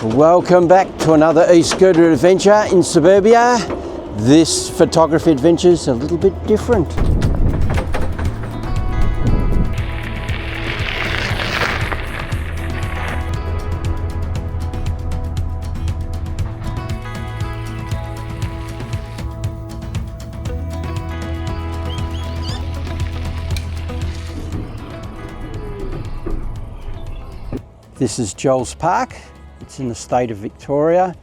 Welcome back to another e-scooter adventure in Suburbia. This photography adventure is a little bit different. This is Joel's Park. It's in the state of Victoria,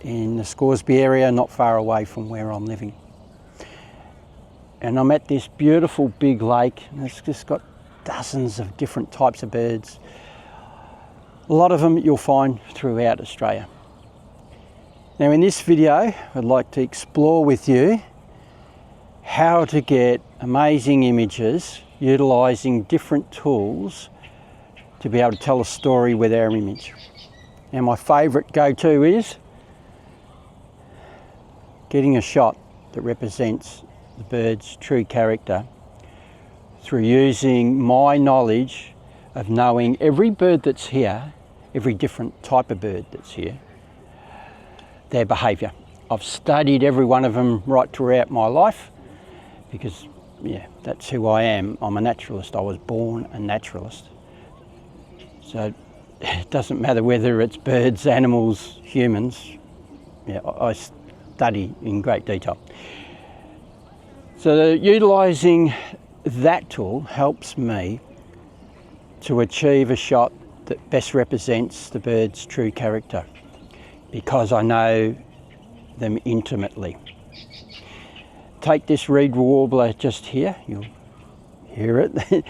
in the Scoresby area, not far away from where I'm living. And I'm at this beautiful big lake, and it's just got dozens of different types of birds. A lot of them you'll find throughout Australia. Now in this video, I'd like to explore with you how to get amazing images utilising different tools to be able to tell a story with our image. And my favourite go-to is getting a shot that represents the bird's true character through using my knowledge of knowing every bird that's here, every different type of bird that's here, their behaviour. I've studied every one of them right throughout my life because, yeah, that's who I am. I'm a naturalist. I was born a naturalist. So it doesn't matter whether it's birds, animals, humans. Yeah, I study in great detail. So utilising that tool helps me to achieve a shot that best represents the bird's true character because I know them intimately. Take this reed warbler just here, you'll hear it.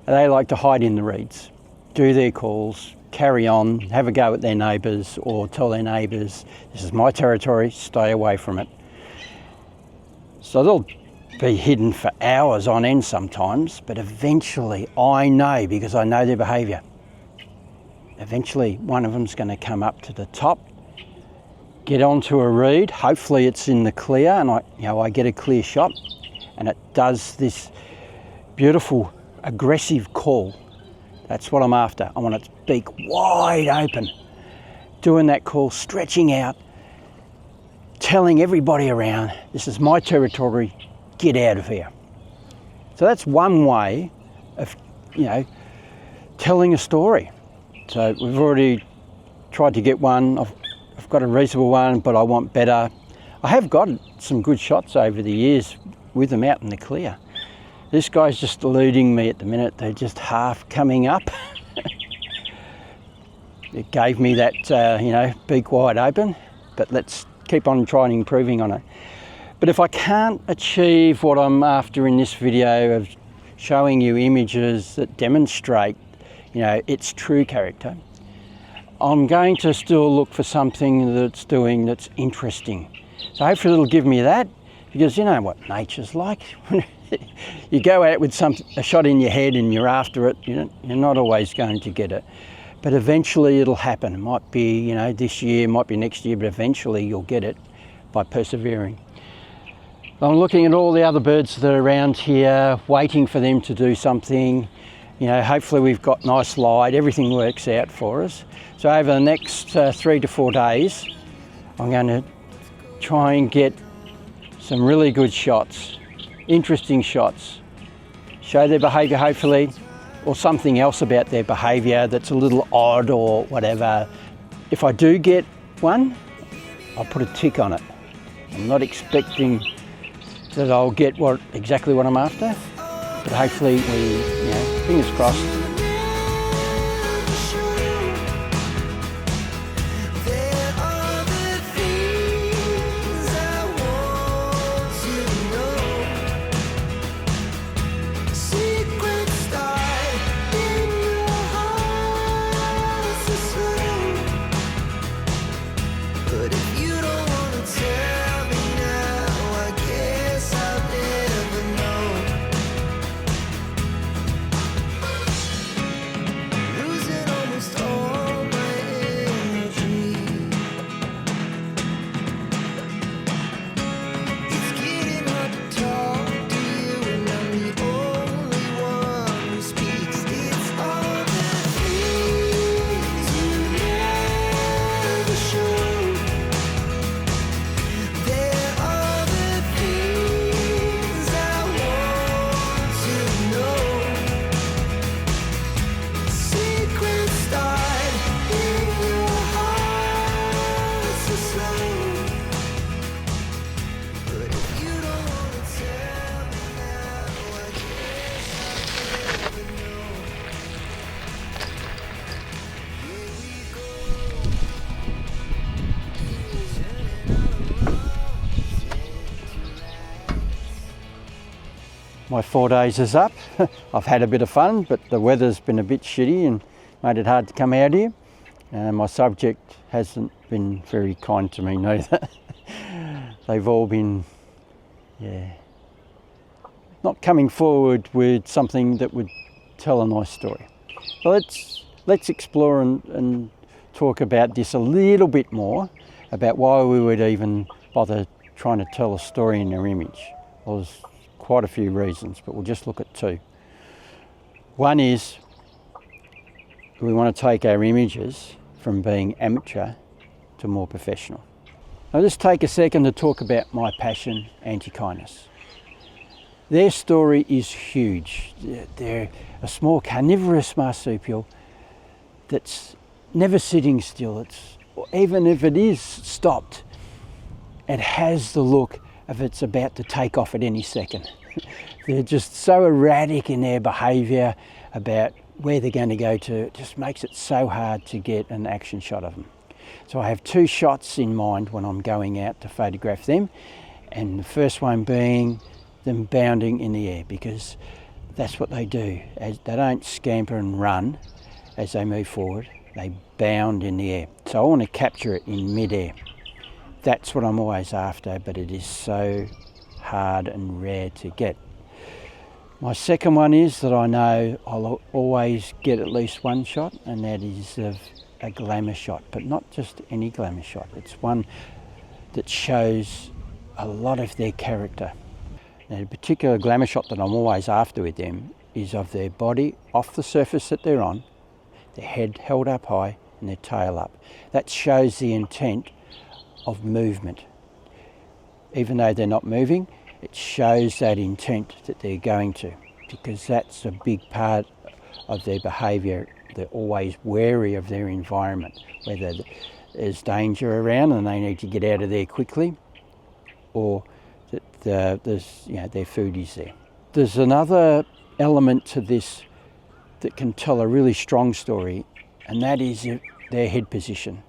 They like to hide in the reeds, do their calls, carry on, have a go at their neighbours or tell their neighbours, this is my territory, stay away from it. So they'll be hidden for hours on end sometimes, but eventually I know, because I know their behaviour, eventually one of them's going to come up to the top, get onto a reed, hopefully it's in the clear, and I get a clear shot, and it does this beautiful aggressive call. That's what I'm after. I want its beak wide open, doing that call, stretching out, telling everybody around, this is my territory, get out of here. So that's one way of, telling a story. So we've already tried to get one. I've got a reasonable one, but I want better. I have got some good shots over the years with them out in the clear. This guy's just eluding me at the minute. They're just half coming up. It gave me that, beak wide open, but let's keep on trying improving on it. But if I can't achieve what I'm after in this video of showing you images that demonstrate, its true character, I'm going to still look for something that's interesting. So hopefully it'll give me that, because you know what nature's like. You go out with a shot in your head and you're after it, you're not always going to get it. But eventually it'll happen. It might be, this year, might be next year, but eventually you'll get it by persevering. I'm looking at all the other birds that are around here, waiting for them to do something. Hopefully we've got nice light, everything works out for us. So over the next 3 to 4 days, I'm going to try and get some really good shots. Interesting shots, show their behaviour hopefully, or something else about their behaviour that's a little odd or whatever. If I do get one, I'll put a tick on it. I'm not expecting that I'll get exactly what I'm after, but hopefully fingers crossed. My 4 days is up. I've had a bit of fun, but the weather's been a bit shitty and made it hard to come out here. My subject hasn't been very kind to me neither. They've all been, not coming forward with something that would tell a nice story. So let's explore and talk about this a little bit more, about why we would even bother trying to tell a story in their image. Well, there's quite a few reasons, but we'll just look at two. One is we want to take our images from being amateur to more professional. I'll just take a second to talk about my passion, Antechinus. Their story is huge. They're a small carnivorous marsupial that's never sitting still. Even if it is stopped, it has the look of it's about to take off at any second. They're just so erratic in their behaviour about where they're going to go to. It just makes it so hard to get an action shot of them. So I have two shots in mind when I'm going out to photograph them, and the first one being them bounding in the air, because that's what they do. They don't scamper and run as they move forward, they bound in the air. So I want to capture it in mid-air. That's what I'm always after, but it is so hard and rare to get. My second one is that I know I'll always get at least one shot, and that is of a glamour shot, but not just any glamour shot. It's one that shows a lot of their character. Now, the particular glamour shot that I'm always after with them is of their body off the surface that they're on, their head held up high and their tail up. That shows the intent of movement. Even though they're not moving, it shows that intent that they're going to, because that's a big part of their behaviour. They're always wary of their environment, whether there's danger around and they need to get out of there quickly, or that their food is there. There's another element to this that can tell a really strong story, and that is their head position.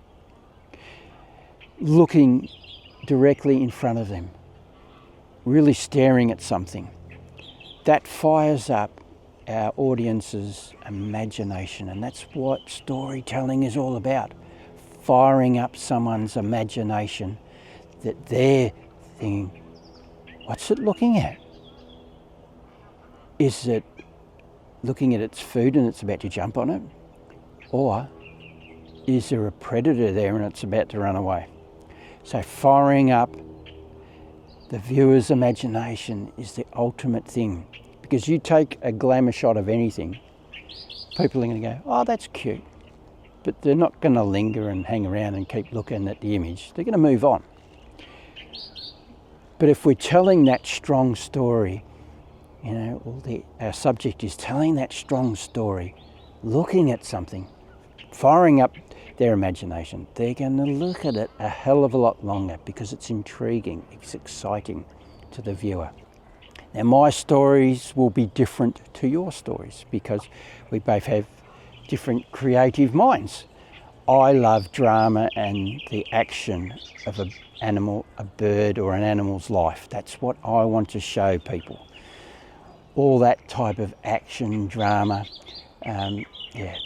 Looking directly in front of them, really staring at something. That fires up our audience's imagination, and that's what storytelling is all about. Firing up someone's imagination, that they're thinking, what's it looking at? Is it looking at its food and it's about to jump on it? Or is there a predator there and it's about to run away? So firing up the viewer's imagination is the ultimate thing, because you take a glamour shot of anything, people are going to go, oh, that's cute, but they're not going to linger and hang around and keep looking at the image. They're going to move on. But if we're telling that strong story, our subject is telling that strong story, looking at something, firing up their imagination, they're going to look at it a hell of a lot longer, because it's intriguing, it's exciting to the viewer. Now, my stories will be different to your stories, because we both have different creative minds. I love drama and the action of an animal, a bird or an animal's life. That's what I want to show people. All that type of action, drama.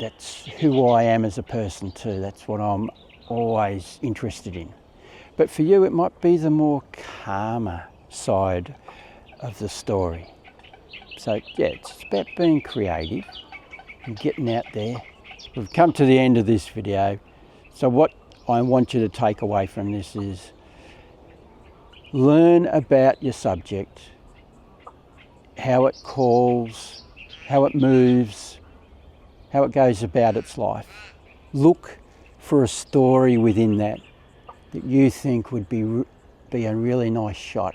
That's who I am as a person too. That's what I'm always interested in. But for you, it might be the more calmer side of the story. So it's about being creative and getting out there. We've come to the end of this video. So what I want you to take away from this is learn about your subject, how it calls, how it moves, how it goes about its life. Look for a story within that you think would be a really nice shot.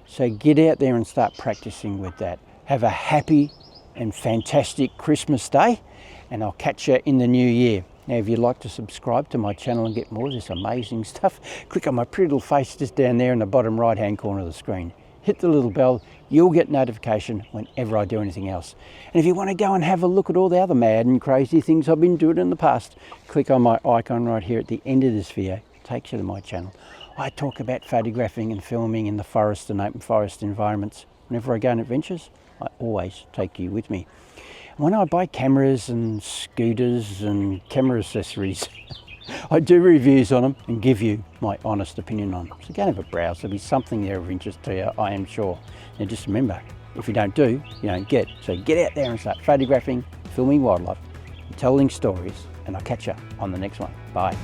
So get out there and start practicing with that. Have a happy and fantastic Christmas day, and I'll catch you in the new year. Now, if you'd like to subscribe to my channel and get more of this amazing stuff, click on my pretty little face just down there in the bottom right hand corner of the screen. Hit the little bell, you'll get notification whenever I do anything else. And if you want to go and have a look at all the other mad and crazy things I've been doing in the past, click on my icon right here at the end of this video. It takes you to my channel. I talk about photographing and filming in the forest and open forest environments whenever I go on adventures. I always take you with me. When I buy cameras and scooters and camera accessories, I do reviews on them and give you my honest opinion on them. So go and have a browse. There'll be something there of interest to you, I am sure. And just remember, if you don't do, you don't get. So get out there and start photographing, filming wildlife, telling stories, and I'll catch you on the next one. Bye.